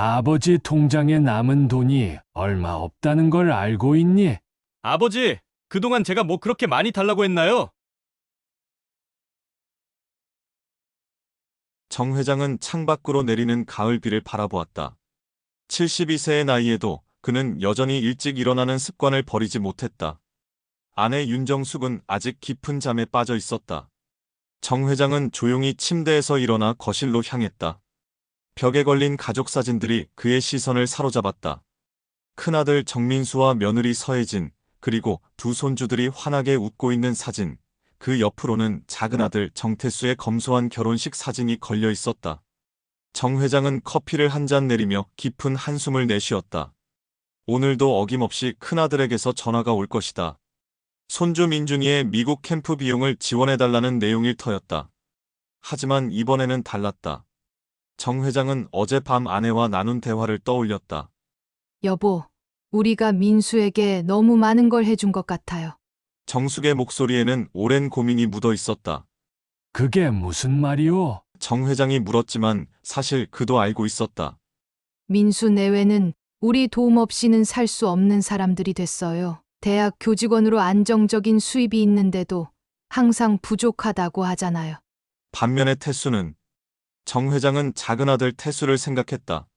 아버지 통장에 남은 돈이 얼마 없다는 걸 알고 있니? 아버지, 그동안 제가 뭐 그렇게 많이 달라고 했나요? 정 회장은 창밖으로 내리는 가을비를 바라보았다. 72세의 나이에도 그는 여전히 일찍 일어나는 습관을 버리지 못했다. 아내 윤정숙은 아직 깊은 잠에 빠져 있었다. 정 회장은 조용히 침대에서 일어나 거실로 향했다. 벽에 걸린 가족 사진들이 그의 시선을 사로잡았다. 큰아들 정민수와 며느리 서혜진, 그리고 두 손주들이 환하게 웃고 있는 사진, 그 옆으로는 작은 아들 정태수의 검소한 결혼식 사진이 걸려 있었다. 정 회장은 커피를 한 잔 내리며 깊은 한숨을 내쉬었다. 오늘도 어김없이 큰아들에게서 전화가 올 것이다. 손주 민준이의 미국 캠프 비용을 지원해달라는 내용일 터였다. 하지만 이번에는 달랐다. 정 회장은 어젯밤 아내와 나눈 대화를 떠올렸다. 여보, 우리가 민수에게 너무 많은 걸 해준 것 같아요. 정숙의 목소리에는 오랜 고민이 묻어 있었다. 그게 무슨 말이오? 정 회장이 물었지만 사실 그도 알고 있었다. 민수 내외는 우리 도움 없이는 살 수 없는 사람들이 됐어요. 대학 교직원으로 안정적인 수입이 있는데도 항상 부족하다고 하잖아요. 반면에 태수는, 정 회장은 작은 아들 태수를 생각했다.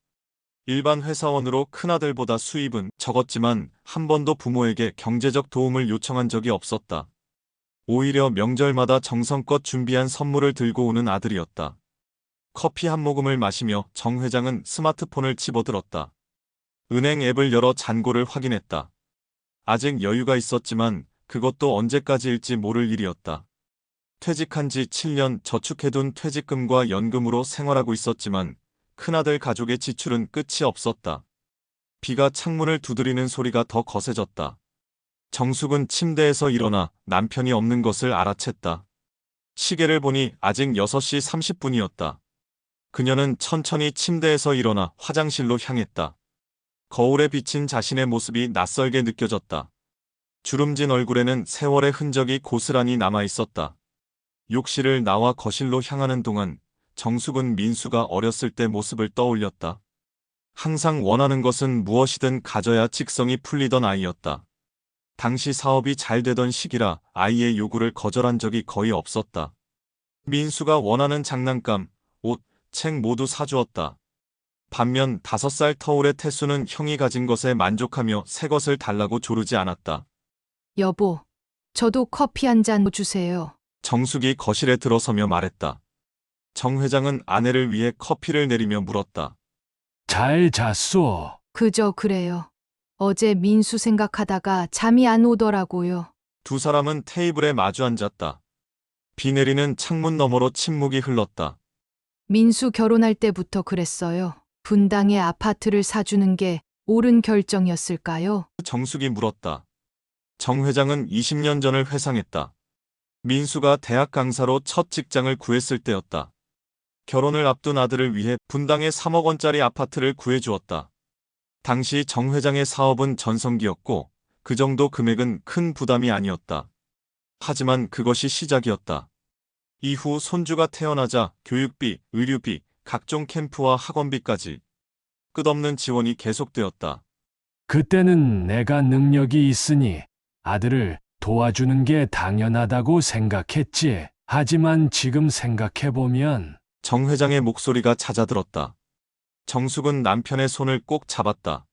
일반 회사원으로 큰아들보다 수입은 적었지만 한 번도 부모에게 경제적 도움을 요청한 적이 없었다. 오히려 명절마다 정성껏 준비한 선물을 들고 오는 아들이었다. 커피 한 모금을 마시며 정 회장은 스마트폰을 집어들었다. 은행 앱을 열어 잔고를 확인했다. 아직 여유가 있었지만 그것도 언제까지일지 모를 일이었다. 퇴직한 지 7년 저축해둔 퇴직금과 연금으로 생활하고 있었지만 큰아들 가족의 지출은 끝이 없었다. 비가 창문을 두드리는 소리가 더 거세졌다. 정숙은 침대에서 일어나 남편이 없는 것을 알아챘다. 시계를 보니 아직 6시 30분이었다. 그녀는 천천히 침대에서 일어나 화장실로 향했다. 거울에 비친 자신의 모습이 낯설게 느껴졌다. 주름진 얼굴에는 세월의 흔적이 고스란히 남아 있었다. 욕실을 나와 거실로 향하는 동안 정숙은 민수가 어렸을 때 모습을 떠올렸다. 항상 원하는 것은 무엇이든 가져야 직성이 풀리던 아이였다. 당시 사업이 잘 되던 시기라 아이의 요구를 거절한 적이 거의 없었다. 민수가 원하는 장난감, 옷, 책 모두 사주었다. 반면 5살 터울의 태수는 형이 가진 것에 만족하며 새 것을 달라고 조르지 않았다. 여보, 저도 커피 한 잔 주세요. 정숙이 거실에 들어서며 말했다. 정 회장은 아내를 위해 커피를 내리며 물었다. 잘 잤소? 그저 그래요. 어제 민수 생각하다가 잠이 안 오더라고요. 두 사람은 테이블에 마주 앉았다. 비 내리는 창문 너머로 침묵이 흘렀다. 민수 결혼할 때부터 그랬어요. 분당에 아파트를 사주는 게 옳은 결정이었을까요? 정숙이 물었다. 정 회장은 20년 전을 회상했다. 민수가 대학 강사로 첫 직장을 구했을 때였다. 결혼을 앞둔 아들을 위해 분당에 3억 원짜리 아파트를 구해주었다. 당시 정 회장의 사업은 전성기였고 그 정도 금액은 큰 부담이 아니었다. 하지만 그것이 시작이었다. 이후 손주가 태어나자 교육비, 의료비, 각종 캠프와 학원비까지 끝없는 지원이 계속되었다. 그때는 내가 능력이 있으니 아들을 도와주는 게 당연하다고 생각했지. 하지만 지금 생각해보면 정 회장의 목소리가 잦아들었다. 정숙은 남편의 손을 꼭 잡았다.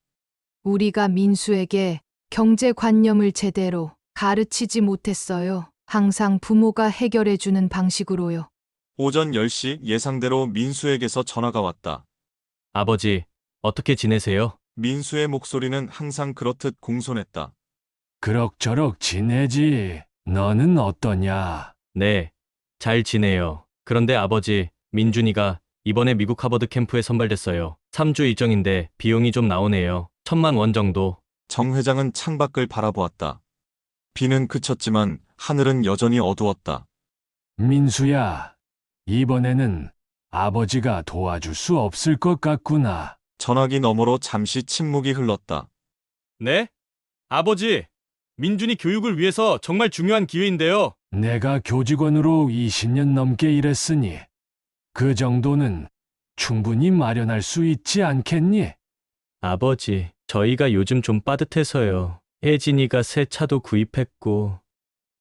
우리가 민수에게 경제관념을 제대로 가르치지 못했어요. 항상 부모가 해결해주는 방식으로요. 오전 10시 예상대로 민수에게서 전화가 왔다. 아버지, 어떻게 지내세요? 민수의 목소리는 항상 그렇듯 공손했다. 그럭저럭 지내지. 너는 어떠냐? 네, 잘 지내요. 그런데 아버지, 민준이가 이번에 미국 하버드 캠프에 선발됐어요. 3주 일정인데 비용이 좀 나오네요. 1,000만 원 정도. 정 회장은 창밖을 바라보았다. 비는 그쳤지만 하늘은 여전히 어두웠다. 민수야, 이번에는 아버지가 도와줄 수 없을 것 같구나. 전화기 너머로 잠시 침묵이 흘렀다. 네? 아버지, 민준이 교육을 위해서 정말 중요한 기회인데요. 내가 교직원으로 20년 넘게 일했으니 그 정도는 충분히 마련할 수 있지 않겠니? 아버지, 저희가 요즘 좀 빠듯해서요. 혜진이가 새 차도 구입했고,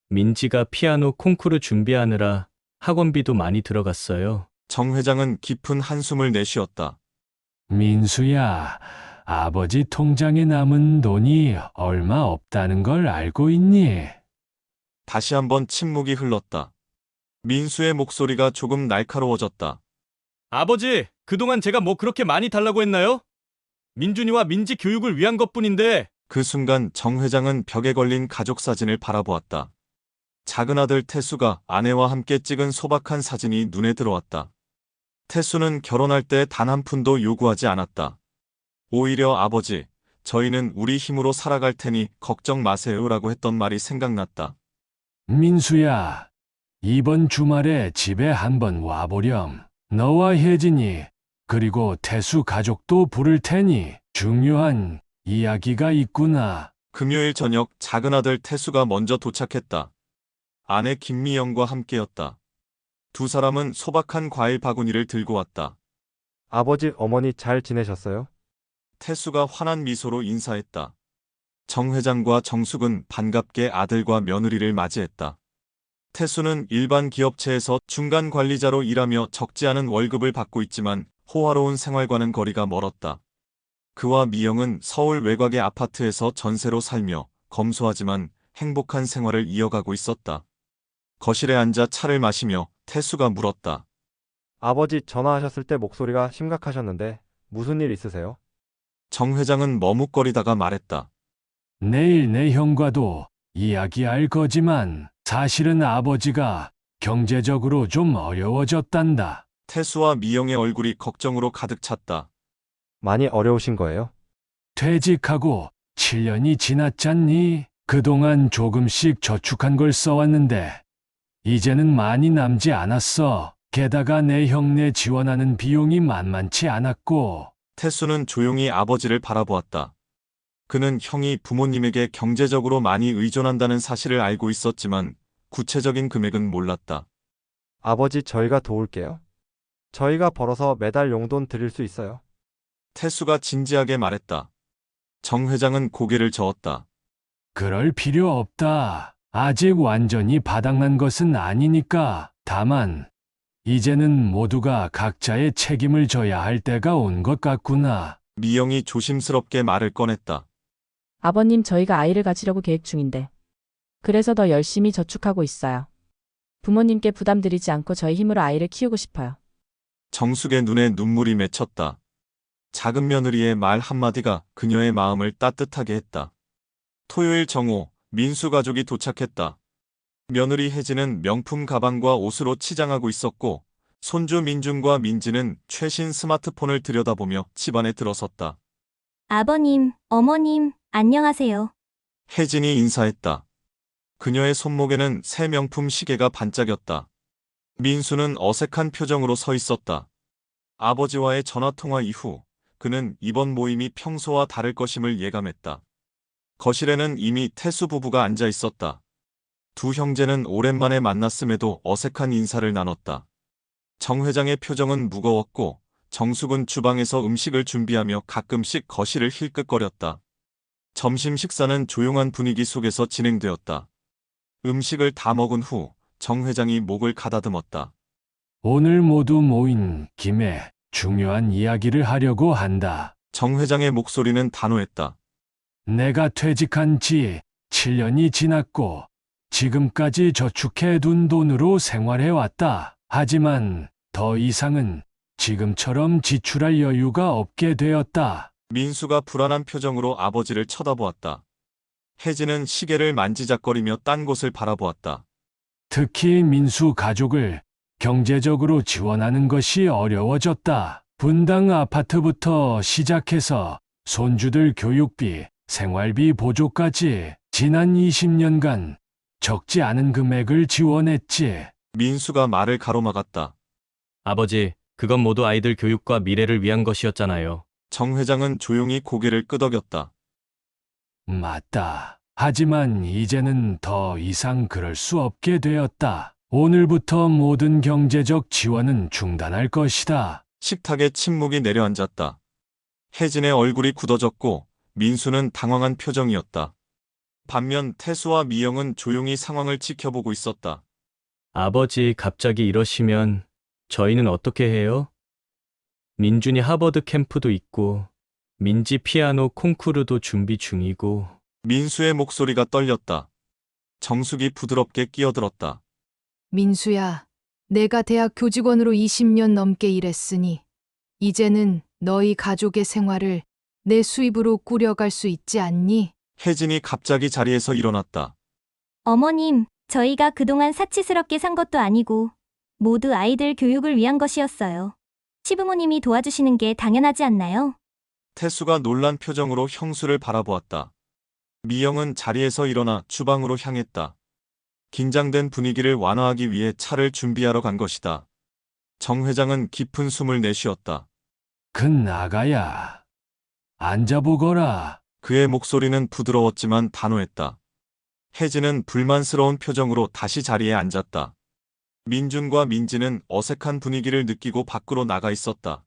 민지가 피아노 콩쿠르 준비하느라 학원비도 많이 들어갔어요. 정 회장은 깊은 한숨을 내쉬었다. 민수야, 아버지 통장에 남은 돈이 얼마 없다는 걸 알고 있니? 다시 한번 침묵이 흘렀다. 민수의 목소리가 조금 날카로워졌다. 아버지, 그동안 제가 뭐 그렇게 많이 달라고 했나요? 민준이와 민지 교육을 위한 것뿐인데. 그 순간 정 회장은 벽에 걸린 가족 사진을 바라보았다. 작은 아들 태수가 아내와 함께 찍은 소박한 사진이 눈에 들어왔다. 태수는 결혼할 때 단 한 푼도 요구하지 않았다. 오히려 아버지, 저희는 우리 힘으로 살아갈 테니 걱정 마세요라고 했던 말이 생각났다. 민수야, 이번 주말에 집에 한번 와보렴. 너와 혜진이, 그리고 태수 가족도 부를 테니 중요한 이야기가 있구나. 금요일 저녁 작은 아들 태수가 먼저 도착했다. 아내 김미영과 함께였다. 두 사람은 소박한 과일 바구니를 들고 왔다. 아버지, 어머니 잘 지내셨어요? 태수가 환한 미소로 인사했다. 정 회장과 정숙은 반갑게 아들과 며느리를 맞이했다. 태수는 일반 기업체에서 중간 관리자로 일하며 적지 않은 월급을 받고 있지만 호화로운 생활과는 거리가 멀었다. 그와 미영은 서울 외곽의 아파트에서 전세로 살며 검소하지만 행복한 생활을 이어가고 있었다. 거실에 앉아 차를 마시며 태수가 물었다. 아버지 전화하셨을 때 목소리가 심각하셨는데 무슨 일 있으세요? 정 회장은 머뭇거리다가 말했다. 내일 내 형과도 이야기할 거지만 사실은 아버지가 경제적으로 좀 어려워졌단다. 태수와 미영의 얼굴이 걱정으로 가득 찼다. 많이 어려우신 거예요? 퇴직하고 7년이 지났잖니? 그동안 조금씩 저축한 걸 써왔는데 이제는 많이 남지 않았어. 게다가 내 형네 지원하는 비용이 만만치 않았고. 태수는 조용히 아버지를 바라보았다. 그는 형이 부모님에게 경제적으로 많이 의존한다는 사실을 알고 있었지만 구체적인 금액은 몰랐다. 아버지, 저희가 도울게요. 저희가 벌어서 매달 용돈 드릴 수 있어요. 태수가 진지하게 말했다. 정 회장은 고개를 저었다. 그럴 필요 없다. 아직 완전히 바닥난 것은 아니니까. 다만 이제는 모두가 각자의 책임을 져야 할 때가 온 것 같구나. 미영이 조심스럽게 말을 꺼냈다. 아버님, 저희가 아이를 가지려고 계획 중인데. 그래서 더 열심히 저축하고 있어요. 부모님께 부담드리지 않고 저희 힘으로 아이를 키우고 싶어요. 정숙의 눈에 눈물이 맺혔다. 작은 며느리의 말 한마디가 그녀의 마음을 따뜻하게 했다. 토요일 정오, 민수 가족이 도착했다. 며느리 혜진은 명품 가방과 옷으로 치장하고 있었고 손주 민준과 민지는 최신 스마트폰을 들여다보며 집안에 들어섰다. 아버님, 어머님, 안녕하세요. 혜진이 인사했다. 그녀의 손목에는 새 명품 시계가 반짝였다. 민수는 어색한 표정으로 서 있었다. 아버지와의 전화통화 이후 그는 이번 모임이 평소와 다를 것임을 예감했다. 거실에는 이미 태수 부부가 앉아 있었다. 두 형제는 오랜만에 만났음에도 어색한 인사를 나눴다. 정 회장의 표정은 무거웠고 정숙은 주방에서 음식을 준비하며 가끔씩 거실을 힐끗거렸다. 점심 식사는 조용한 분위기 속에서 진행되었다. 음식을 다 먹은 후 정 회장이 목을 가다듬었다. 오늘 모두 모인 김에 중요한 이야기를 하려고 한다. 정 회장의 목소리는 단호했다. 내가 퇴직한 지 7년이 지났고 지금까지 저축해둔 돈으로 생활해왔다. 하지만 더 이상은 지금처럼 지출할 여유가 없게 되었다. 민수가 불안한 표정으로 아버지를 쳐다보았다. 혜진은 시계를 만지작거리며 딴 곳을 바라보았다. 특히 민수 가족을 경제적으로 지원하는 것이 어려워졌다. 분당 아파트부터 시작해서 손주들 교육비, 생활비 보조까지 지난 20년간 적지 않은 금액을 지원했지. 민수가 말을 가로막았다. 아버지, 그건 모두 아이들 교육과 미래를 위한 것이었잖아요. 정 회장은 조용히 고개를 끄덕였다. 맞다. 하지만 이제는 더 이상 그럴 수 없게 되었다. 오늘부터 모든 경제적 지원은 중단할 것이다. 식탁에 침묵이 내려앉았다. 혜진의 얼굴이 굳어졌고 민수는 당황한 표정이었다. 반면 태수와 미영은 조용히 상황을 지켜보고 있었다. 아버지 갑자기 이러시면 저희는 어떻게 해요? 민준이 하버드 캠프도 있고 민지 피아노 콩쿠르도 준비 중이고 민수의 목소리가 떨렸다. 정숙이 부드럽게 끼어들었다. 민수야, 내가 대학 교직원으로 20년 넘게 일했으니 이제는 너희 가족의 생활을 내 수입으로 꾸려갈 수 있지 않니? 혜진이 갑자기 자리에서 일어났다. 어머님, 저희가 그동안 사치스럽게 산 것도 아니고 모두 아이들 교육을 위한 것이었어요. 시부모님이 도와주시는 게 당연하지 않나요? 태수가 놀란 표정으로 형수를 바라보았다. 미영은 자리에서 일어나 주방으로 향했다. 긴장된 분위기를 완화하기 위해 차를 준비하러 간 것이다. 정 회장은 깊은 숨을 내쉬었다. 큰 아가야. 앉아보거라. 그의 목소리는 부드러웠지만 단호했다. 혜진은 불만스러운 표정으로 다시 자리에 앉았다. 민준과 민지는 어색한 분위기를 느끼고 밖으로 나가 있었다.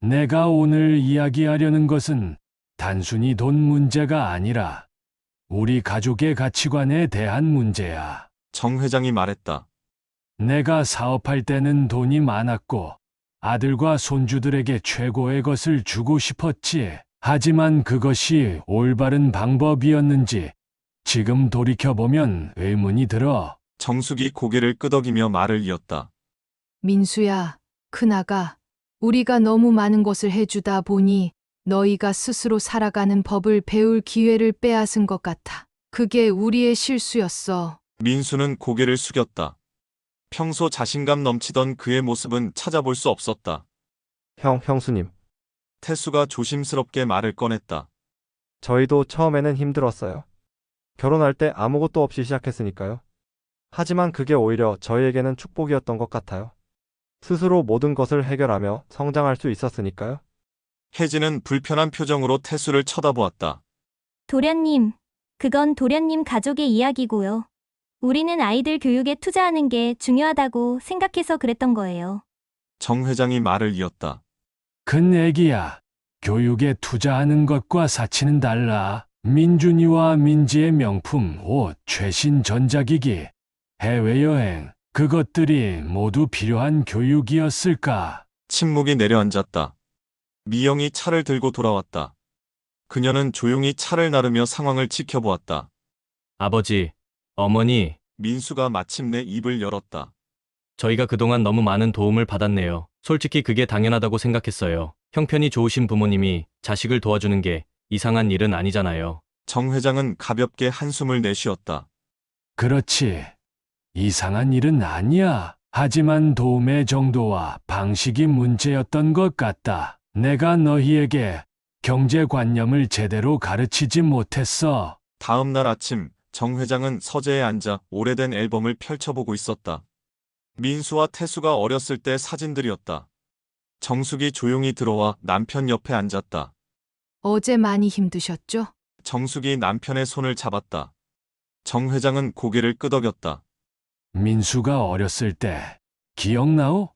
내가 오늘 이야기하려는 것은 단순히 돈 문제가 아니라 우리 가족의 가치관에 대한 문제야. 정 회장이 말했다. 내가 사업할 때는 돈이 많았고 아들과 손주들에게 최고의 것을 주고 싶었지. 하지만 그것이 올바른 방법이었는지 지금 돌이켜보면 의문이 들어. 정숙이 고개를 끄덕이며 말을 이었다. 민수야, 큰아가, 우리가 너무 많은 것을 해주다 보니 너희가 스스로 살아가는 법을 배울 기회를 빼앗은 것 같아. 그게 우리의 실수였어. 민수는 고개를 숙였다. 평소 자신감 넘치던 그의 모습은 찾아볼 수 없었다. 형수님. 태수가 조심스럽게 말을 꺼냈다. 저희도 처음에는 힘들었어요. 결혼할 때 아무것도 없이 시작했으니까요. 하지만 그게 오히려 저희에게는 축복이었던 것 같아요. 스스로 모든 것을 해결하며 성장할 수 있었으니까요. 혜진은 불편한 표정으로 태수를 쳐다보았다. 도련님, 그건 도련님 가족의 이야기고요. 우리는 아이들 교육에 투자하는 게 중요하다고 생각해서 그랬던 거예요. 정 회장이 말을 이었다. 큰 애기야. 교육에 투자하는 것과 사치는 달라. 민준이와 민지의 명품 옷, 최신 전자기기, 해외여행, 그것들이 모두 필요한 교육이었을까? 침묵이 내려앉았다. 미영이 차를 들고 돌아왔다. 그녀는 조용히 차를 나르며 상황을 지켜보았다. 아버지, 어머니, 민수가 마침내 입을 열었다. 저희가 그동안 너무 많은 도움을 받았네요. 솔직히 그게 당연하다고 생각했어요. 형편이 좋으신 부모님이 자식을 도와주는 게 이상한 일은 아니잖아요. 정 회장은 가볍게 한숨을 내쉬었다. 그렇지. 이상한 일은 아니야. 하지만 도움의 정도와 방식이 문제였던 것 같다. 내가 너희에게 경제관념을 제대로 가르치지 못했어. 다음 날 아침 정 회장은 서재에 앉아 오래된 앨범을 펼쳐보고 있었다. 민수와 태수가 어렸을 때 사진들이었다. 정숙이 조용히 들어와 남편 옆에 앉았다. 어제 많이 힘드셨죠? 정숙이 남편의 손을 잡았다. 정 회장은 고개를 끄덕였다. 민수가 어렸을 때 기억나오?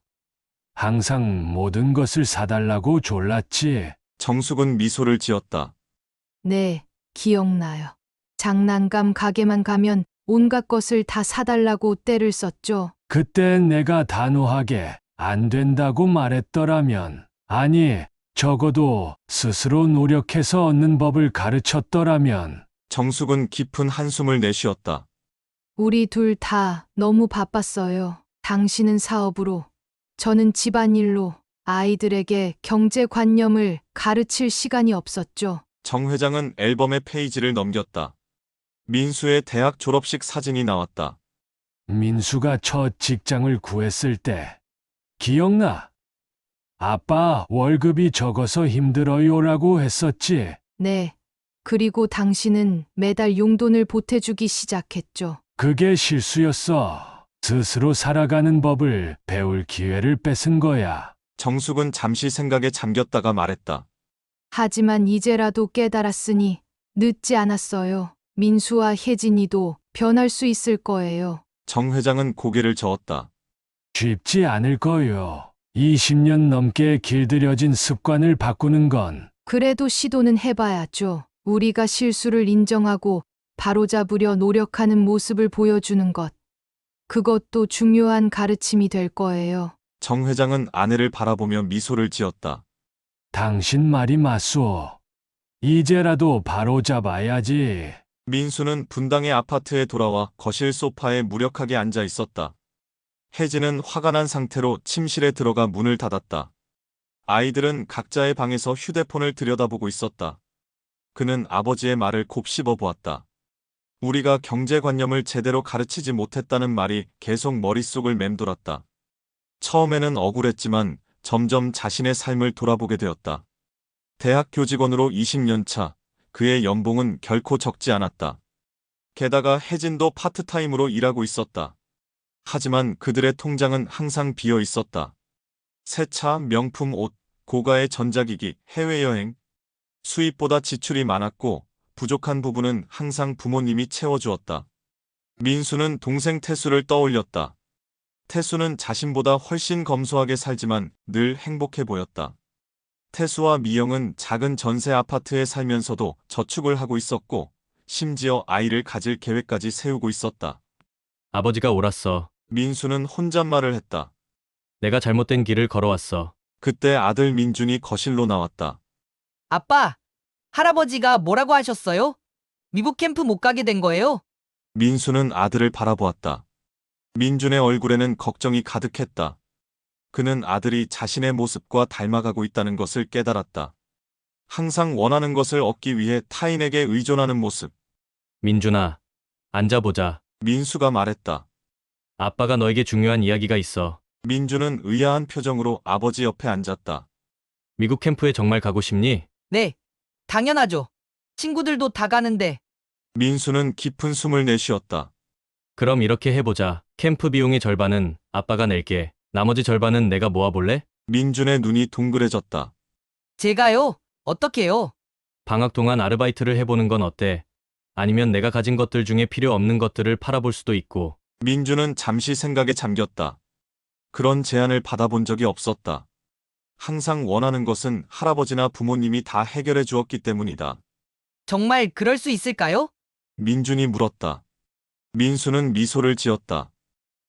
항상 모든 것을 사달라고 졸랐지. 정숙은 미소를 지었다. 네, 기억나요. 장난감 가게만 가면 온갖 것을 다 사달라고 떼를 썼죠. 그때 내가 단호하게 안 된다고 말했더라면, 아니, 적어도 스스로 노력해서 얻는 법을 가르쳤더라면. 정숙은 깊은 한숨을 내쉬었다. 우리 둘 다 너무 바빴어요. 당신은 사업으로, 저는 집안일로 아이들에게 경제관념을 가르칠 시간이 없었죠. 정 회장은 앨범의 페이지를 넘겼다. 민수의 대학 졸업식 사진이 나왔다. 민수가 첫 직장을 구했을 때 기억나? 아빠 월급이 적어서 힘들어요라고 했었지. 네. 그리고 당신은 매달 용돈을 보태주기 시작했죠. 그게 실수였어. 스스로 살아가는 법을 배울 기회를 뺏은 거야. 정숙은 잠시 생각에 잠겼다가 말했다. 하지만 이제라도 깨달았으니 늦지 않았어요. 민수와 혜진이도 변할 수 있을 거예요. 정 회장은 고개를 저었다. 쉽지 않을 거요. 20년 넘게 길들여진 습관을 바꾸는 건 그래도 시도는 해봐야죠. 우리가 실수를 인정하고 바로잡으려 노력하는 모습을 보여주는 것. 그것도 중요한 가르침이 될 거예요. 정 회장은 아내를 바라보며 미소를 지었다. 당신 말이 맞소. 이제라도 바로 잡아야지. 민수는 분당의 아파트에 돌아와 거실 소파에 무력하게 앉아 있었다. 혜진은 화가 난 상태로 침실에 들어가 문을 닫았다. 아이들은 각자의 방에서 휴대폰을 들여다보고 있었다. 그는 아버지의 말을 곱씹어 보았다. 우리가 경제관념을 제대로 가르치지 못했다는 말이 계속 머릿속을 맴돌았다. 처음에는 억울했지만 점점 자신의 삶을 돌아보게 되었다. 대학 교직원으로 20년 차, 그의 연봉은 결코 적지 않았다. 게다가 혜진도 파트타임으로 일하고 있었다. 하지만 그들의 통장은 항상 비어 있었다. 새 차, 명품 옷, 고가의 전자기기, 해외여행. 수입보다 지출이 많았고 부족한 부분은 항상 부모님이 채워주었다. 민수는 동생 태수를 떠올렸다. 태수는 자신보다 훨씬 검소하게 살지만 늘 행복해 보였다. 태수와 미영은 작은 전세 아파트에 살면서도 저축을 하고 있었고 심지어 아이를 가질 계획까지 세우고 있었다. 아버지가 옳았어. 민수는 혼잣말을 했다. 내가 잘못된 길을 걸어왔어. 그때 아들 민준이 거실로 나왔다. 아빠, 할아버지가 뭐라고 하셨어요? 미국 캠프 못 가게 된 거예요? 민수는 아들을 바라보았다. 민준의 얼굴에는 걱정이 가득했다. 그는 아들이 자신의 모습과 닮아가고 있다는 것을 깨달았다. 항상 원하는 것을 얻기 위해 타인에게 의존하는 모습. 민준아, 앉아보자. 민수가 말했다. 아빠가 너에게 중요한 이야기가 있어. 민준은 의아한 표정으로 아버지 옆에 앉았다. 미국 캠프에 정말 가고 싶니? 네, 당연하죠. 친구들도 다 가는데. 민수는 깊은 숨을 내쉬었다. 그럼 이렇게 해보자. 캠프 비용의 절반은 아빠가 낼게. 나머지 절반은 내가 모아볼래? 민준의 눈이 둥그레졌다. 제가요? 어떻게요? 방학 동안 아르바이트를 해보는 건 어때? 아니면 내가 가진 것들 중에 필요 없는 것들을 팔아볼 수도 있고. 민준은 잠시 생각에 잠겼다. 그런 제안을 받아본 적이 없었다. 항상 원하는 것은 할아버지나 부모님이 다 해결해 주었기 때문이다. 정말 그럴 수 있을까요? 민준이 물었다. 민수는 미소를 지었다.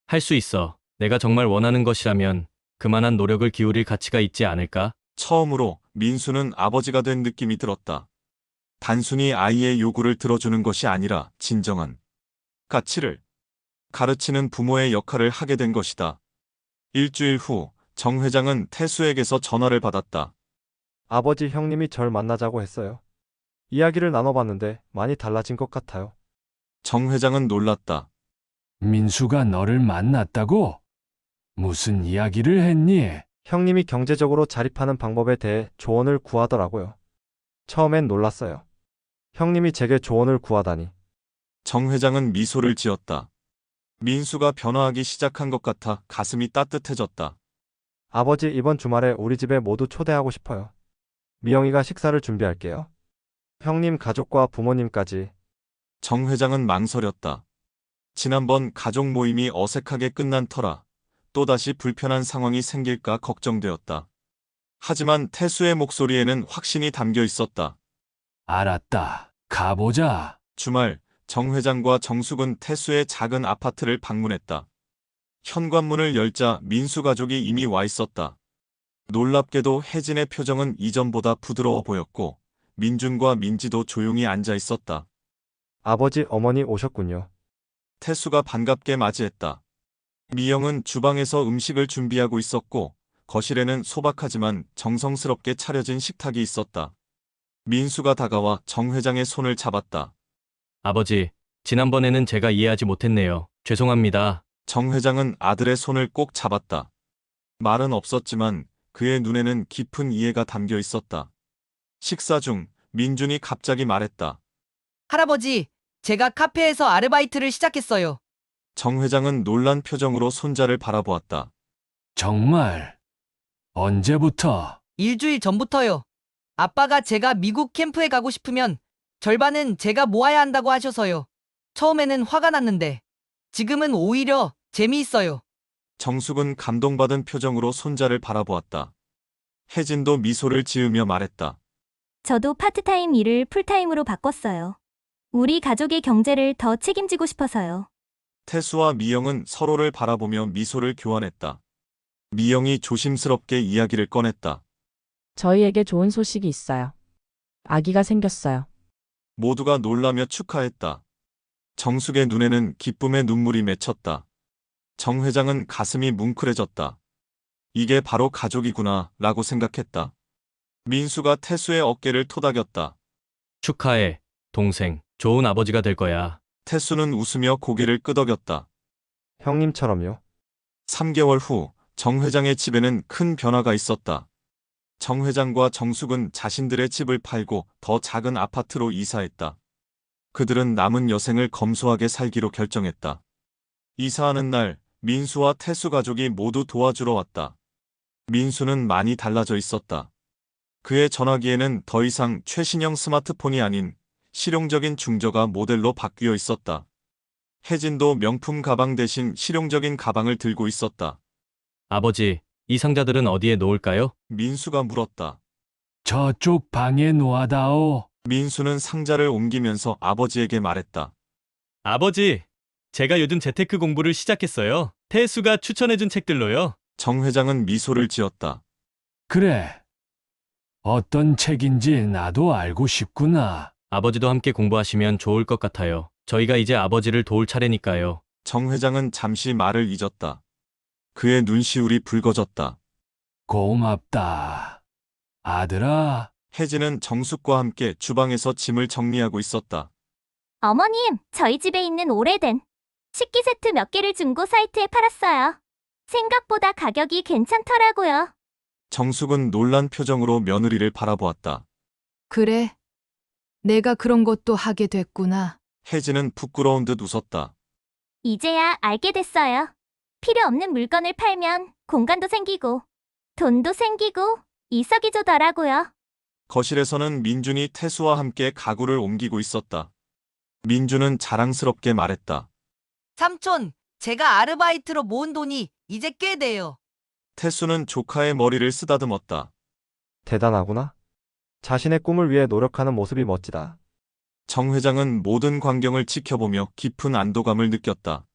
할 수 있어. 내가 정말 원하는 것이라면 그만한 노력을 기울일 가치가 있지 않을까? 처음으로 민수는 아버지가 된 느낌이 들었다. 단순히 아이의 요구를 들어주는 것이 아니라 진정한 가치를 가르치는 부모의 역할을 하게 된 것이다. 일주일 후 정 회장은 태수에게서 전화를 받았다. 아버지 형님이 절 만나자고 했어요. 이야기를 나눠봤는데 많이 달라진 것 같아요. 정 회장은 놀랐다. 민수가 너를 만났다고? 무슨 이야기를 했니? 형님이 경제적으로 자립하는 방법에 대해 조언을 구하더라고요. 처음엔 놀랐어요. 형님이 제게 조언을 구하다니. 정 회장은 미소를 지었다. 민수가 변화하기 시작한 것 같아 가슴이 따뜻해졌다. 아버지 이번 주말에 우리 집에 모두 초대하고 싶어요. 미영이가 식사를 준비할게요. 형님 가족과 부모님까지. 정 회장은 망설였다. 지난번 가족 모임이 어색하게 끝난 터라 또다시 불편한 상황이 생길까 걱정되었다. 하지만 태수의 목소리에는 확신이 담겨 있었다. 알았다. 가보자. 주말 정 회장과 정숙은 태수의 작은 아파트를 방문했다. 현관문을 열자 민수 가족이 이미 와 있었다. 놀랍게도 혜진의 표정은 이전보다 부드러워 보였고 민준과 민지도 조용히 앉아 있었다. 아버지 어머니 오셨군요. 태수가 반갑게 맞이했다. 미영은 주방에서 음식을 준비하고 있었고 거실에는 소박하지만 정성스럽게 차려진 식탁이 있었다. 민수가 다가와 정 회장의 손을 잡았다. 아버지, 지난번에는 제가 이해하지 못했네요. 죄송합니다. 정 회장은 아들의 손을 꼭 잡았다. 말은 없었지만 그의 눈에는 깊은 이해가 담겨 있었다. 식사 중 민준이 갑자기 말했다. 할아버지, 제가 카페에서 아르바이트를 시작했어요. 정 회장은 놀란 표정으로 손자를 바라보았다. 정말? 언제부터? 일주일 전부터요. 아빠가 제가 미국 캠프에 가고 싶으면 절반은 제가 모아야 한다고 하셔서요. 처음에는 화가 났는데 지금은 오히려 재미있어요. 정숙은 감동받은 표정으로 손자를 바라보았다. 혜진도 미소를 지으며 말했다. 저도 파트타임 일을 풀타임으로 바꿨어요. 우리 가족의 경제를 더 책임지고 싶어서요. 태수와 미영은 서로를 바라보며 미소를 교환했다. 미영이 조심스럽게 이야기를 꺼냈다. 저희에게 좋은 소식이 있어요. 아기가 생겼어요. 모두가 놀라며 축하했다. 정숙의 눈에는 기쁨의 눈물이 맺혔다. 정 회장은 가슴이 뭉클해졌다. 이게 바로 가족이구나 라고 생각했다. 민수가 태수의 어깨를 토닥였다. 축하해, 동생. 좋은 아버지가 될 거야. 태수는 웃으며 고개를 끄덕였다. 형님처럼요. 3개월 후 정 회장의 집에는 큰 변화가 있었다. 정 회장과 정숙은 자신들의 집을 팔고 더 작은 아파트로 이사했다. 그들은 남은 여생을 검소하게 살기로 결정했다. 이사하는 날 민수와 태수 가족이 모두 도와주러 왔다. 민수는 많이 달라져 있었다. 그의 전화기에는 더 이상 최신형 스마트폰이 아닌 실용적인 중저가 모델로 바뀌어 있었다. 혜진도 명품 가방 대신 실용적인 가방을 들고 있었다. 아버지, 이 상자들은 어디에 놓을까요? 민수가 물었다. 저쪽 방에 놓아다오. 민수는 상자를 옮기면서 아버지에게 말했다. 아버지, 제가 요즘 재테크 공부를 시작했어요. 태수가 추천해준 책들로요. 정 회장은 미소를 지었다. 그래. 어떤 책인지 나도 알고 싶구나. 아버지도 함께 공부하시면 좋을 것 같아요. 저희가 이제 아버지를 도울 차례니까요. 정 회장은 잠시 말을 잊었다. 그의 눈시울이 붉어졌다. 고맙다. 아들아. 혜진은 정숙과 함께 주방에서 짐을 정리하고 있었다. 어머님, 저희 집에 있는 오래된 식기 세트 몇 개를 중고 사이트에 팔았어요. 생각보다 가격이 괜찮더라고요. 정숙은 놀란 표정으로 며느리를 바라보았다. 그래. 내가 그런 것도 하게 됐구나. 혜진은 부끄러운 듯 웃었다. 이제야 알게 됐어요. 필요 없는 물건을 팔면 공간도 생기고 돈도 생기고 일석이조더라고요. 거실에서는 민준이 태수와 함께 가구를 옮기고 있었다. 민준은 자랑스럽게 말했다. 삼촌, 제가 아르바이트로 모은 돈이 이제 꽤 돼요. 태수는 조카의 머리를 쓰다듬었다. 대단하구나. 자신의 꿈을 위해 노력하는 모습이 멋지다. 정 회장은 모든 광경을 지켜보며 깊은 안도감을 느꼈다.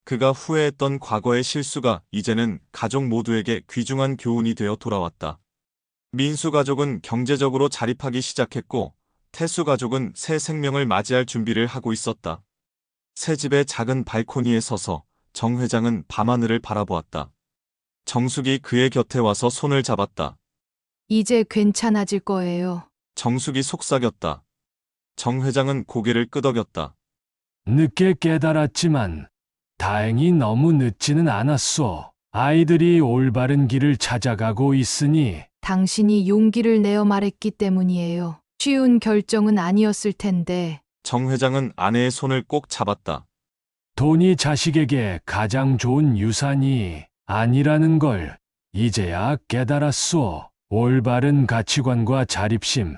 그가 후회했던 과거의 실수가 이제는 가족 모두에게 귀중한 교훈이 되어 돌아왔다. 민수 가족은 경제적으로 자립하기 시작했고 태수 가족은 새 생명을 맞이할 준비를 하고 있었다. 새 집의 작은 발코니에 서서 정 회장은 밤하늘을 바라보았다. 정숙이 그의 곁에 와서 손을 잡았다. 이제 괜찮아질 거예요. 정숙이 속삭였다. 정 회장은 고개를 끄덕였다. 늦게 깨달았지만 다행히 너무 늦지는 않았소. 아이들이 올바른 길을 찾아가고 있으니 당신이 용기를 내어 말했기 때문이에요. 쉬운 결정은 아니었을 텐데. 정 회장은 아내의 손을 꼭 잡았다. 돈이 자식에게 가장 좋은 유산이 아니라는 걸 이제야 깨달았소. 올바른 가치관과 자립심,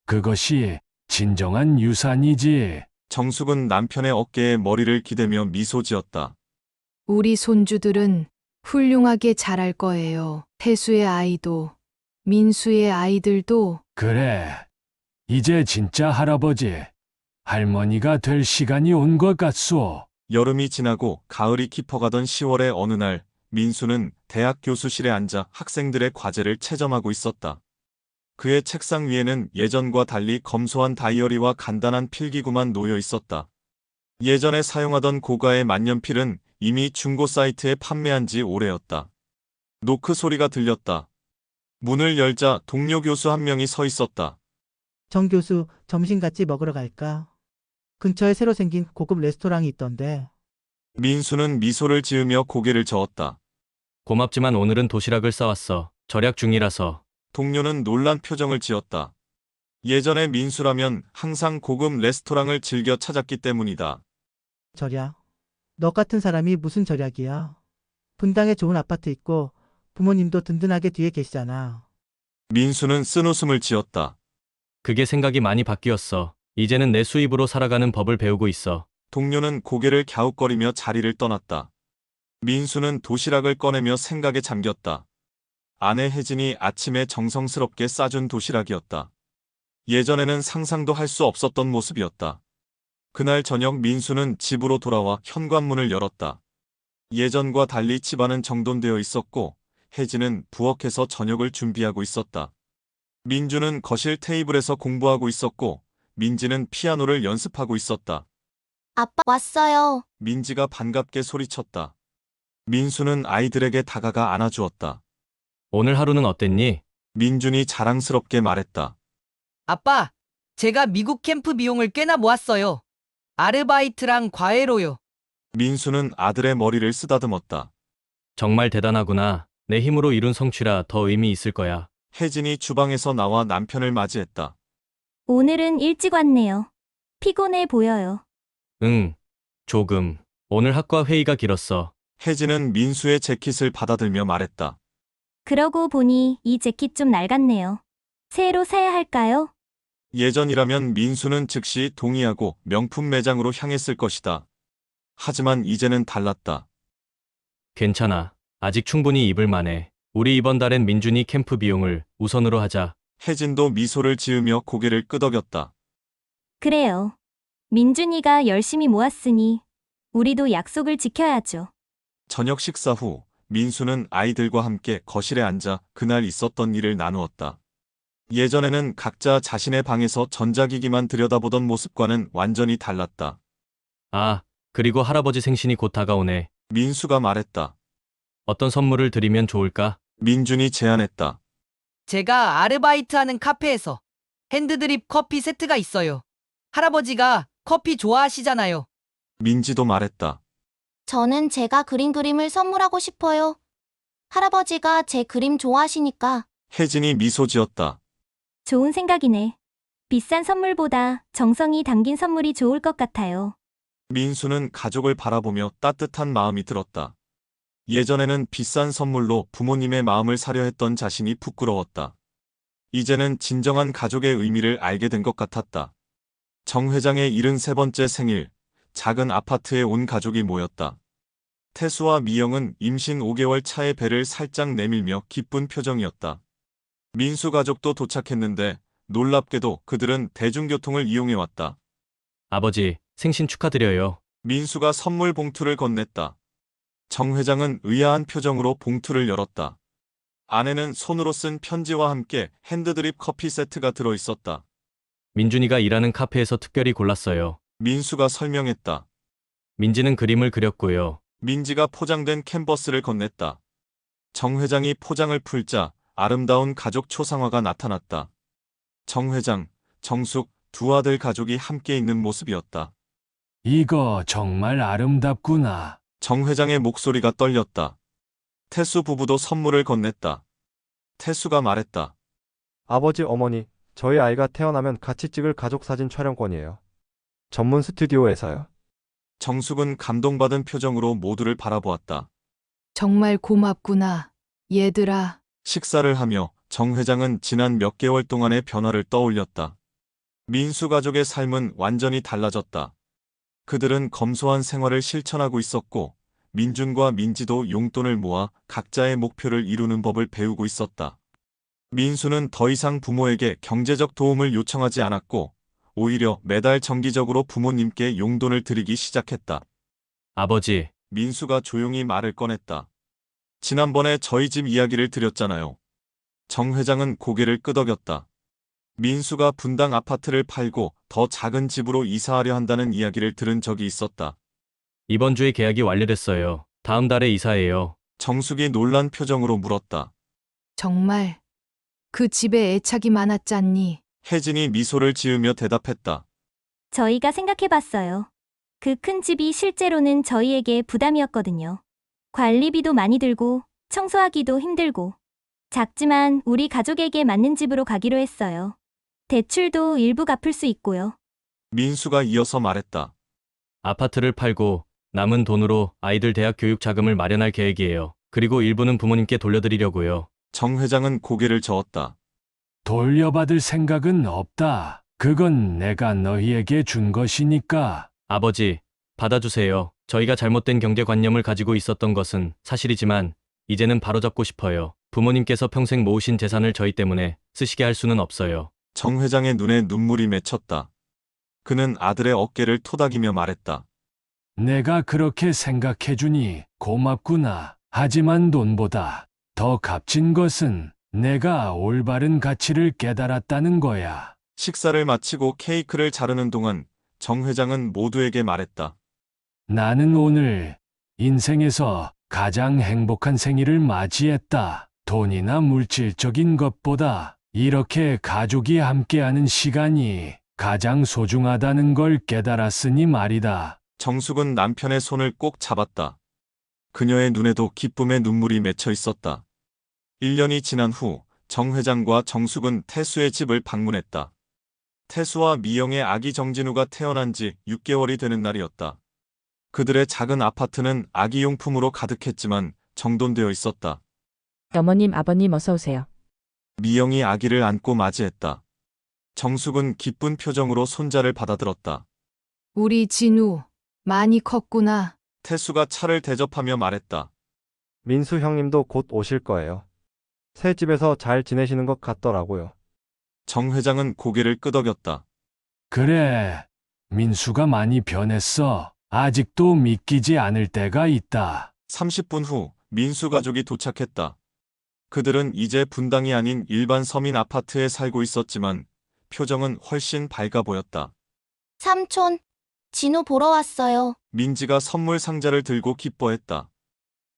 그것이 진정한 유산이지. 정숙은 남편의 어깨에 머리를 기대며 미소 지었다. 우리 손주들은 훌륭하게 자랄 거예요. 태수의 아이도, 민수의 아이들도. 그래. 이제 진짜 할아버지, 할머니가 될 시간이 온 것 같소. 여름이 지나고 가을이 깊어가던 10월의 어느 날 민수는 대학 교수실에 앉아 학생들의 과제를 채점하고 있었다. 그의 책상 위에는 예전과 달리 검소한 다이어리와 간단한 필기구만 놓여 있었다. 예전에 사용하던 고가의 만년필은 이미 중고 사이트에 판매한 지 오래였다. 노크 소리가 들렸다. 문을 열자 동료 교수 한 명이 서 있었다. 정 교수, 점심 같이 먹으러 갈까? 근처에 새로 생긴 고급 레스토랑이 있던데. 민수는 미소를 지으며 고개를 저었다. 고맙지만 오늘은 도시락을 싸왔어. 절약 중이라서. 동료는 놀란 표정을 지었다. 예전에 민수라면 항상 고급 레스토랑을 즐겨 찾았기 때문이다. 절약? 너 같은 사람이 무슨 절약이야? 분당에 좋은 아파트 있고 부모님도 든든하게 뒤에 계시잖아. 민수는 쓴웃음을 지었다. 그게 생각이 많이 바뀌었어. 이제는 내 수입으로 살아가는 법을 배우고 있어. 동료는 고개를 갸웃거리며 자리를 떠났다. 민수는 도시락을 꺼내며 생각에 잠겼다. 아내 혜진이 아침에 정성스럽게 싸준 도시락이었다. 예전에는 상상도 할 수 없었던 모습이었다. 그날 저녁 민수는 집으로 돌아와 현관문을 열었다. 예전과 달리 집안은 정돈되어 있었고 혜진은 부엌에서 저녁을 준비하고 있었다. 민주는 거실 테이블에서 공부하고 있었고 민지는 피아노를 연습하고 있었다. 아빠 왔어요. 민지가 반갑게 소리쳤다. 민수는 아이들에게 다가가 안아주었다. 오늘 하루는 어땠니? 민준이 자랑스럽게 말했다. 아빠, 제가 미국 캠프 비용을 꽤나 모았어요. 아르바이트랑 과외로요. 민수는 아들의 머리를 쓰다듬었다. 정말 대단하구나. 내 힘으로 이룬 성취라 더 의미 있을 거야. 혜진이 주방에서 나와 남편을 맞이했다. 오늘은 일찍 왔네요. 피곤해 보여요. 응, 조금. 오늘 학과 회의가 길었어. 혜진은 민수의 재킷을 받아들며 말했다. 그러고 보니 이 재킷 좀 낡았네요. 새로 사야 할까요? 예전이라면 민수는 즉시 동의하고 명품 매장으로 향했을 것이다. 하지만 이제는 달랐다. 괜찮아. 아직 충분히 입을 만해. 우리 이번 달엔 민준이 캠프 비용을 우선으로 하자. 혜진도 미소를 지으며 고개를 끄덕였다. 그래요. 민준이가 열심히 모았으니 우리도 약속을 지켜야죠. 저녁 식사 후 민수는 아이들과 함께 거실에 앉아 그날 있었던 일을 나누었다. 예전에는 각자 자신의 방에서 전자기기만 들여다보던 모습과는 완전히 달랐다. 아, 그리고 할아버지 생신이 곧 다가오네. 민수가 말했다. 어떤 선물을 드리면 좋을까? 민준이 제안했다. 제가 아르바이트하는 카페에서 핸드드립 커피 세트가 있어요. 할아버지가 커피 좋아하시잖아요. 민지도 말했다. 저는 제가 그린 그림을 선물하고 싶어요. 할아버지가 제 그림 좋아하시니까. 혜진이 미소 지었다. 좋은 생각이네. 비싼 선물보다 정성이 담긴 선물이 좋을 것 같아요. 민수는 가족을 바라보며 따뜻한 마음이 들었다. 예전에는 비싼 선물로 부모님의 마음을 사려 했던 자신이 부끄러웠다. 이제는 진정한 가족의 의미를 알게 된 것 같았다. 정 회장의 73번째 생일, 작은 아파트에 온 가족이 모였다. 태수와 미영은 임신 5개월 차의 배를 살짝 내밀며 기쁜 표정이었다. 민수 가족도 도착했는데 놀랍게도 그들은 대중교통을 이용해왔다. 아버지, 생신 축하드려요. 민수가 선물 봉투를 건넸다. 정 회장은 의아한 표정으로 봉투를 열었다. 안에는 손으로 쓴 편지와 함께 핸드드립 커피 세트가 들어있었다. 민준이가 일하는 카페에서 특별히 골랐어요. 민수가 설명했다. 민지는 그림을 그렸고요. 민지가 포장된 캔버스를 건넸다. 정 회장이 포장을 풀자 아름다운 가족 초상화가 나타났다. 정 회장, 정숙, 두 아들 가족이 함께 있는 모습이었다. 이거 정말 아름답구나. 정 회장의 목소리가 떨렸다. 태수 부부도 선물을 건넸다. 태수가 말했다. 아버지, 어머니, 저희 아이가 태어나면 같이 찍을 가족사진 촬영권이에요. 전문 스튜디오에서요. 정숙은 감동받은 표정으로 모두를 바라보았다. 정말 고맙구나. 얘들아. 식사를 하며 정 회장은 지난 몇 개월 동안의 변화를 떠올렸다. 민수 가족의 삶은 완전히 달라졌다. 그들은 검소한 생활을 실천하고 있었고 민준과 민지도 용돈을 모아 각자의 목표를 이루는 법을 배우고 있었다. 민수는 더 이상 부모에게 경제적 도움을 요청하지 않았고 오히려 매달 정기적으로 부모님께 용돈을 드리기 시작했다. 아버지, 민수가 조용히 말을 꺼냈다. 지난번에 저희 집 이야기를 드렸잖아요. 정 회장은 고개를 끄덕였다. 민수가 분당 아파트를 팔고 더 작은 집으로 이사하려 한다는 이야기를 들은 적이 있었다. 이번 주에 계약이 완료됐어요. 다음 달에 이사해요. 정숙이 놀란 표정으로 물었다. 정말 그 집에 애착이 많았잖니. 혜진이 미소를 지으며 대답했다. 저희가 생각해봤어요. 그 큰 집이 실제로는 저희에게 부담이었거든요. 관리비도 많이 들고 청소하기도 힘들고. 작지만 우리 가족에게 맞는 집으로 가기로 했어요. 대출도 일부 갚을 수 있고요. 민수가 이어서 말했다. 아파트를 팔고 남은 돈으로 아이들 대학 교육 자금을 마련할 계획이에요. 그리고 일부는 부모님께 돌려드리려고요. 정 회장은 고개를 저었다. 돌려받을 생각은 없다. 그건 내가 너희에게 준 것이니까. 아버지, 받아주세요. 저희가 잘못된 경제관념을 가지고 있었던 것은 사실이지만 이제는 바로잡고 싶어요. 부모님께서 평생 모으신 재산을 저희 때문에 쓰시게 할 수는 없어요. 정 회장의 눈에 눈물이 맺혔다. 그는 아들의 어깨를 토닥이며 말했다. 내가 그렇게 생각해주니 고맙구나. 하지만 돈보다 더 값진 것은 내가 올바른 가치를 깨달았다는 거야. 식사를 마치고 케이크를 자르는 동안 정 회장은 모두에게 말했다. 나는 오늘 인생에서 가장 행복한 생일을 맞이했다. 돈이나 물질적인 것보다 이렇게 가족이 함께하는 시간이 가장 소중하다는 걸 깨달았으니 말이다. 정숙은 남편의 손을 꼭 잡았다. 그녀의 눈에도 기쁨의 눈물이 맺혀 있었다. 1년이 지난 후 정 회장과 정숙은 태수의 집을 방문했다. 태수와 미영의 아기 정진우가 태어난 지 6개월이 되는 날이었다. 그들의 작은 아파트는 아기 용품으로 가득했지만 정돈되어 있었다. 어머님, 아버님 어서 오세요. 미영이 아기를 안고 맞이했다. 정숙은 기쁜 표정으로 손자를 받아들었다. 우리 진우, 많이 컸구나. 태수가 차를 대접하며 말했다. 민수 형님도 곧 오실 거예요. 새 집에서 잘 지내시는 것 같더라고요. 정 회장은 고개를 끄덕였다. 그래, 민수가 많이 변했어. 아직도 믿기지 않을 때가 있다. 30분 후 민수 가족이 도착했다. 그들은 이제 분당이 아닌 일반 서민 아파트에 살고 있었지만 표정은 훨씬 밝아 보였다. 삼촌, 진우 보러 왔어요. 민지가 선물 상자를 들고 기뻐했다.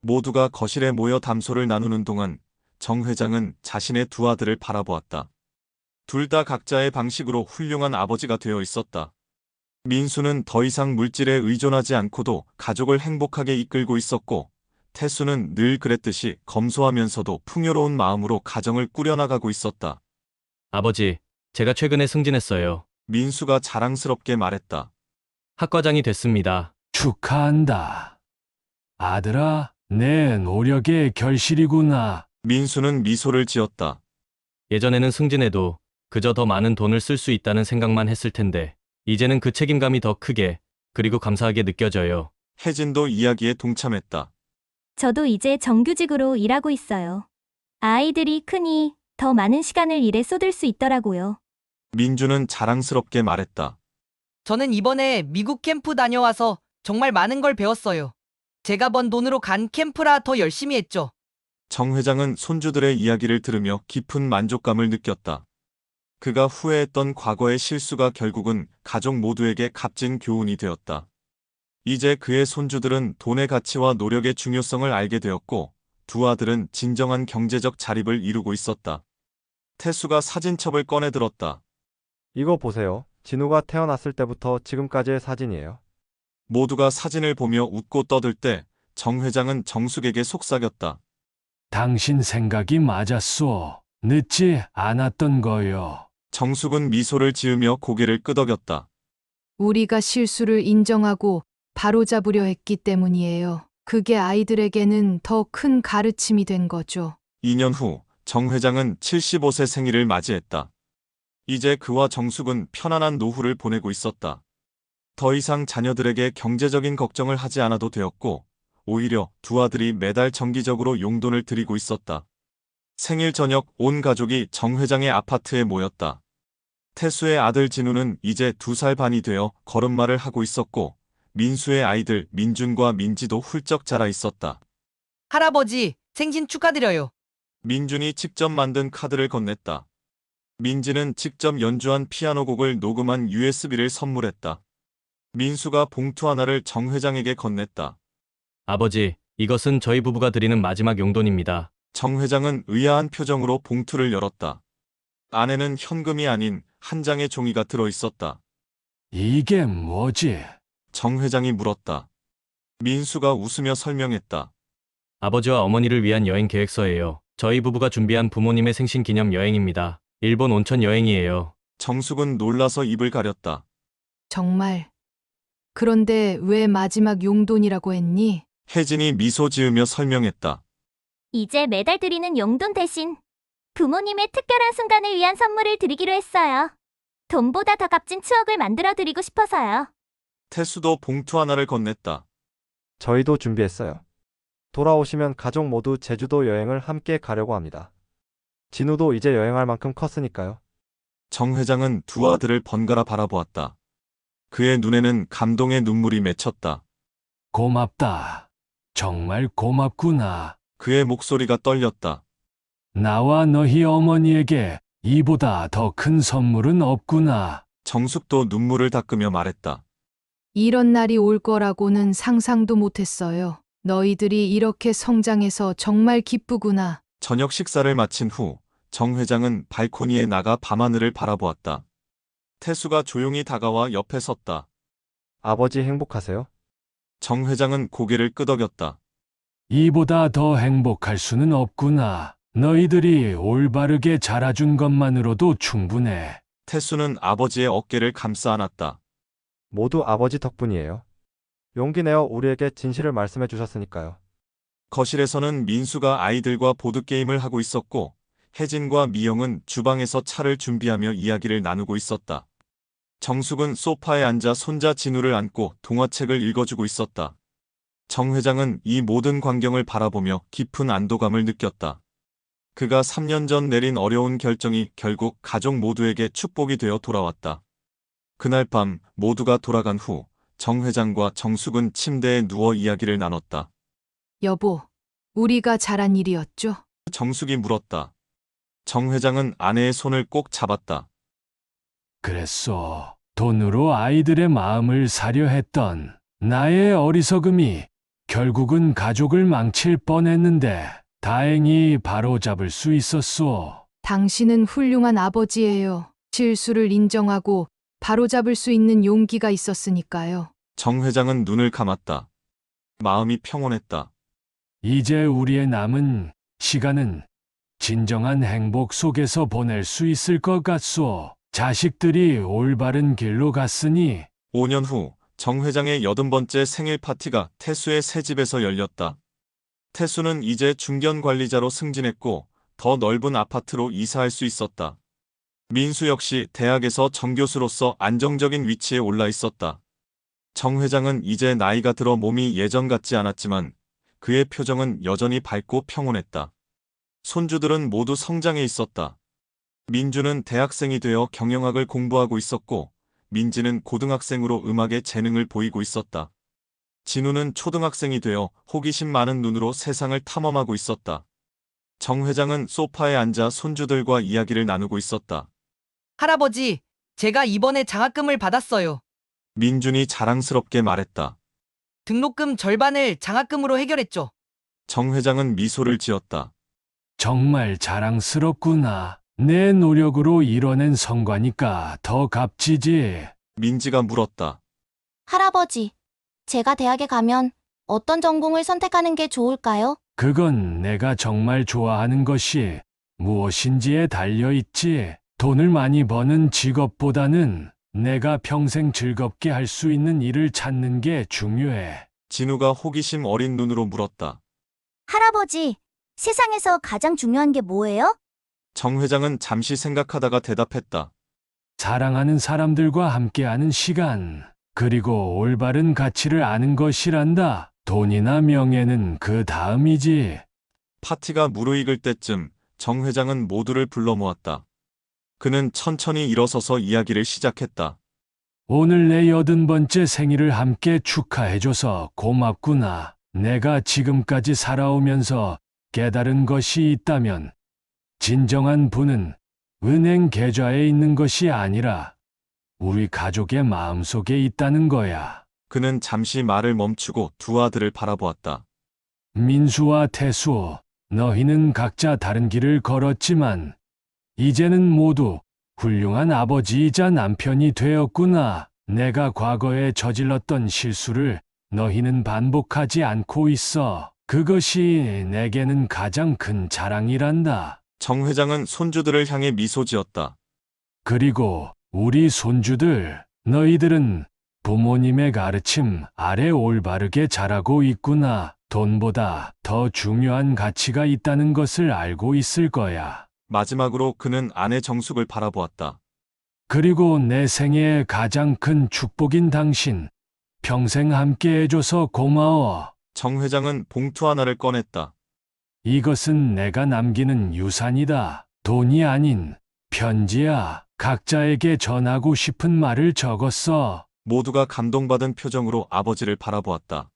모두가 거실에 모여 담소를 나누는 동안 정 회장은 자신의 두 아들을 바라보았다. 둘 다 각자의 방식으로 훌륭한 아버지가 되어 있었다. 민수는 더 이상 물질에 의존하지 않고도 가족을 행복하게 이끌고 있었고, 태수는 늘 그랬듯이 검소하면서도 풍요로운 마음으로 가정을 꾸려나가고 있었다. 아버지, 제가 최근에 승진했어요. 민수가 자랑스럽게 말했다. 학과장이 됐습니다. 축하한다. 아들아, 내 노력의 결실이구나. 민수는 미소를 지었다. 예전에는 승진해도 그저 더 많은 돈을 쓸 수 있다는 생각만 했을 텐데 이제는 그 책임감이 더 크게 그리고 감사하게 느껴져요. 혜진도 이야기에 동참했다. 저도 이제 정규직으로 일하고 있어요. 아이들이 크니 더 많은 시간을 일에 쏟을 수 있더라고요. 민주는 자랑스럽게 말했다. 저는 이번에 미국 캠프 다녀와서 정말 많은 걸 배웠어요. 제가 번 돈으로 간 캠프라 더 열심히 했죠. 정 회장은 손주들의 이야기를 들으며 깊은 만족감을 느꼈다. 그가 후회했던 과거의 실수가 결국은 가족 모두에게 값진 교훈이 되었다. 이제 그의 손주들은 돈의 가치와 노력의 중요성을 알게 되었고, 두 아들은 진정한 경제적 자립을 이루고 있었다. 태수가 사진첩을 꺼내 들었다. 이거 보세요. 진우가 태어났을 때부터 지금까지의 사진이에요. 모두가 사진을 보며 웃고 떠들 때 정 회장은 정숙에게 속삭였다. 당신 생각이 맞았소. 늦지 않았던 거요. 정숙은 미소를 지으며 고개를 끄덕였다. 우리가 실수를 인정하고 바로잡으려 했기 때문이에요. 그게 아이들에게는 더 큰 가르침이 된 거죠. 2년 후 정 회장은 75세 생일을 맞이했다. 이제 그와 정숙은 편안한 노후를 보내고 있었다. 더 이상 자녀들에게 경제적인 걱정을 하지 않아도 되었고, 오히려 두 아들이 매달 정기적으로 용돈을 드리고 있었다. 생일 저녁 온 가족이 정 회장의 아파트에 모였다. 태수의 아들 진우는 이제 2살 반이 되어 걸음마를 하고 있었고, 민수의 아이들 민준과 민지도 훌쩍 자라 있었다. 할아버지, 생신 축하드려요. 민준이 직접 만든 카드를 건넸다. 민지는 직접 연주한 피아노 곡을 녹음한 USB를 선물했다. 민수가 봉투 하나를 정 회장에게 건넸다. 아버지, 이것은 저희 부부가 드리는 마지막 용돈입니다. 정 회장은 의아한 표정으로 봉투를 열었다. 안에는 현금이 아닌 한 장의 종이가 들어 있었다. 이게 뭐지? 정 회장이 물었다. 민수가 웃으며 설명했다. 아버지와 어머니를 위한 여행 계획서예요. 저희 부부가 준비한 부모님의 생신 기념 여행입니다. 일본 온천 여행이에요. 정숙은 놀라서 입을 가렸다. 정말. 그런데 왜 마지막 용돈이라고 했니? 혜진이 미소 지으며 설명했다. 이제 매달 드리는 용돈 대신 부모님의 특별한 순간을 위한 선물을 드리기로 했어요. 돈보다 더 값진 추억을 만들어 드리고 싶어서요. 태수도 봉투 하나를 건넸다. 저희도 준비했어요. 돌아오시면 가족 모두 제주도 여행을 함께 가려고 합니다. 진우도 이제 여행할 만큼 컸으니까요. 정 회장은 두 아들을 번갈아 바라보았다. 그의 눈에는 감동의 눈물이 맺혔다. 고맙다. 정말 고맙구나. 그의 목소리가 떨렸다. 나와 너희 어머니에게 이보다 더 큰 선물은 없구나. 정숙도 눈물을 닦으며 말했다. 이런 날이 올 거라고는 상상도 못했어요. 너희들이 이렇게 성장해서 정말 기쁘구나. 저녁 식사를 마친 후 정 회장은 발코니에 나가 밤하늘을 바라보았다. 태수가 조용히 다가와 옆에 섰다. 아버지 행복하세요? 정 회장은 고개를 끄덕였다. 이보다 더 행복할 수는 없구나. 너희들이 올바르게 자라준 것만으로도 충분해. 태수는 아버지의 어깨를 감싸 안았다. 모두 아버지 덕분이에요. 용기 내어 우리에게 진실을 말씀해 주셨으니까요. 거실에서는 민수가 아이들과 보드게임을 하고 있었고 혜진과 미영은 주방에서 차를 준비하며 이야기를 나누고 있었다. 정숙은 소파에 앉아 손자 진우를 안고 동화책을 읽어주고 있었다. 정 회장은 이 모든 광경을 바라보며 깊은 안도감을 느꼈다. 그가 3년 전 내린 어려운 결정이 결국 가족 모두에게 축복이 되어 돌아왔다. 그날 밤 모두가 돌아간 후 정 회장과 정숙은 침대에 누워 이야기를 나눴다. 여보, 우리가 잘한 일이었죠? 정숙이 물었다. 정 회장은 아내의 손을 꼭 잡았다. 그랬어. 돈으로 아이들의 마음을 사려 했던 나의 어리석음이 결국은 가족을 망칠 뻔했는데 다행히 바로잡을 수 있었소. 당신은 훌륭한 아버지예요. 실수를 인정하고 바로잡을 수 있는 용기가 있었으니까요. 정 회장은 눈을 감았다. 마음이 평온했다. 이제 우리의 남은 시간은 진정한 행복 속에서 보낼 수 있을 것 같소. 자식들이 올바른 길로 갔으니. 5년 후 정 회장의 80번째 생일 파티가 태수의 새 집에서 열렸다. 태수는 이제 중견 관리자로 승진했고 더 넓은 아파트로 이사할 수 있었다. 민수 역시 대학에서 정교수로서 안정적인 위치에 올라 있었다. 정 회장은 이제 나이가 들어 몸이 예전 같지 않았지만 그의 표정은 여전히 밝고 평온했다. 손주들은 모두 성장해 있었다. 민주는 대학생이 되어 경영학을 공부하고 있었고 민지는 고등학생으로 음악에 재능을 보이고 있었다. 진우는 초등학생이 되어 호기심 많은 눈으로 세상을 탐험하고 있었다. 정 회장은 소파에 앉아 손주들과 이야기를 나누고 있었다. 할아버지, 제가 이번에 장학금을 받았어요. 민준이 자랑스럽게 말했다. 등록금 절반을 장학금으로 해결했죠. 정 회장은 미소를 지었다. 정말 자랑스럽구나. 내 노력으로 이뤄낸 성과니까 더 값지지. 민지가 물었다. 할아버지, 제가 대학에 가면 어떤 전공을 선택하는 게 좋을까요? 그건 내가 정말 좋아하는 것이 무엇인지에 달려있지. 돈을 많이 버는 직업보다는 내가 평생 즐겁게 할 수 있는 일을 찾는 게 중요해. 진우가 호기심 어린 눈으로 물었다. 할아버지, 세상에서 가장 중요한 게 뭐예요? 정 회장은 잠시 생각하다가 대답했다. 사랑하는 사람들과 함께하는 시간, 그리고 올바른 가치를 아는 것이란다. 돈이나 명예는 그 다음이지. 파티가 무르익을 때쯤 정 회장은 모두를 불러 모았다. 그는 천천히 일어서서 이야기를 시작했다. 오늘 내 80번째 생일을 함께 축하해줘서 고맙구나. 내가 지금까지 살아오면서 깨달은 것이 있다면 진정한 부는 은행 계좌에 있는 것이 아니라 우리 가족의 마음속에 있다는 거야. 그는 잠시 말을 멈추고 두 아들을 바라보았다. 민수와 태수, 너희는 각자 다른 길을 걸었지만 이제는 모두 훌륭한 아버지이자 남편이 되었구나. 내가 과거에 저질렀던 실수를 너희는 반복하지 않고 있어. 그것이 내게는 가장 큰 자랑이란다. 정 회장은 손주들을 향해 미소 지었다. 그리고 우리 손주들, 너희들은 부모님의 가르침 아래 올바르게 자라고 있구나. 돈보다 더 중요한 가치가 있다는 것을 알고 있을 거야. 마지막으로 그는 아내 정숙을 바라보았다. 그리고 내 생애의 가장 큰 축복인 당신, 평생 함께 해줘서 고마워. 정 회장은 봉투 하나를 꺼냈다. 이것은 내가 남기는 유산이다. 돈이 아닌 편지야. 각자에게 전하고 싶은 말을 적었어. 모두가 감동받은 표정으로 아버지를 바라보았다.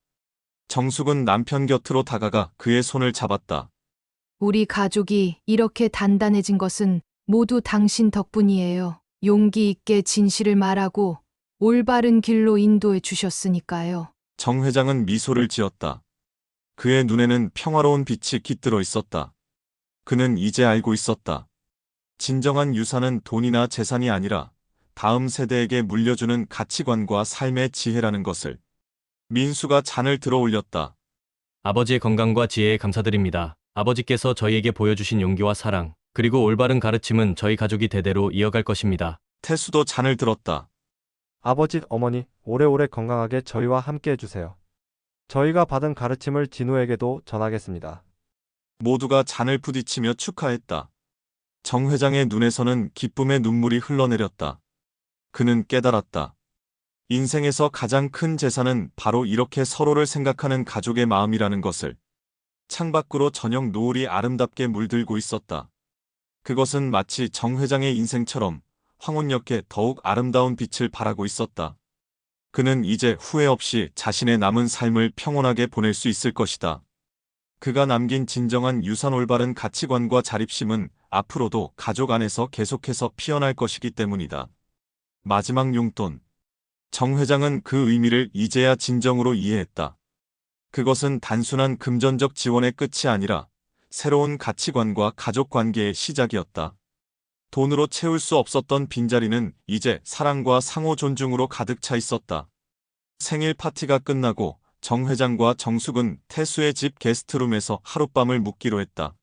정숙은 남편 곁으로 다가가 그의 손을 잡았다. 우리 가족이 이렇게 단단해진 것은 모두 당신 덕분이에요. 용기 있게 진실을 말하고 올바른 길로 인도해 주셨으니까요. 정 회장은 미소를 지었다. 그의 눈에는 평화로운 빛이 깃들어 있었다. 그는 이제 알고 있었다. 진정한 유산은 돈이나 재산이 아니라 다음 세대에게 물려주는 가치관과 삶의 지혜라는 것을. 민수가 잔을 들어 올렸다. 아버지의 건강과 지혜에 감사드립니다. 아버지께서 저희에게 보여주신 용기와 사랑, 그리고 올바른 가르침은 저희 가족이 대대로 이어갈 것입니다. 태수도 잔을 들었다. 아버지, 어머니, 오래오래 건강하게 저희와 함께 해주세요. 저희가 받은 가르침을 진우에게도 전하겠습니다. 모두가 잔을 부딪히며 축하했다. 정 회장의 눈에서는 기쁨의 눈물이 흘러내렸다. 그는 깨달았다. 인생에서 가장 큰 재산은 바로 이렇게 서로를 생각하는 가족의 마음이라는 것을. 창밖으로 저녁 노을이 아름답게 물들고 있었다. 그것은 마치 정 회장의 인생처럼 황혼역에 더욱 아름다운 빛을 발하고 있었다. 그는 이제 후회 없이 자신의 남은 삶을 평온하게 보낼 수 있을 것이다. 그가 남긴 진정한 유산 올바른 가치관과 자립심은 앞으로도 가족 안에서 계속해서 피어날 것이기 때문이다. 마지막 용돈. 정 회장은 그 의미를 이제야 진정으로 이해했다. 그것은 단순한 금전적 지원의 끝이 아니라 새로운 가치관과 가족 관계의 시작이었다. 돈으로 채울 수 없었던 빈자리는 이제 사랑과 상호 존중으로 가득 차 있었다. 생일 파티가 끝나고 정 회장과 정숙은 태수의 집 게스트룸에서 하룻밤을 묵기로 했다.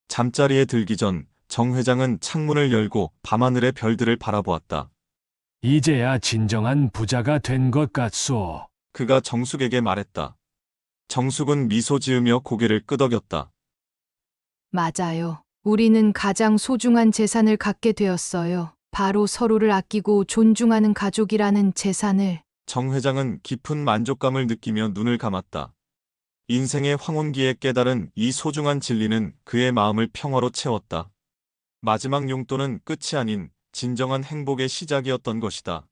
잠자리에 들기 전 정 회장은 창문을 열고 밤하늘의 별들을 바라보았다. 이제야 진정한 부자가 된 것 같소. 그가 정숙에게 말했다. 정숙은 미소 지으며 고개를 끄덕였다. 맞아요. 우리는 가장 소중한 재산을 갖게 되었어요. 바로 서로를 아끼고 존중하는 가족이라는 재산을. 정 회장은 깊은 만족감을 느끼며 눈을 감았다. 인생의 황혼기에 깨달은 이 소중한 진리는 그의 마음을 평화로 채웠다. 마지막 용돈은 끝이 아닌 진정한 행복의 시작이었던 것이다.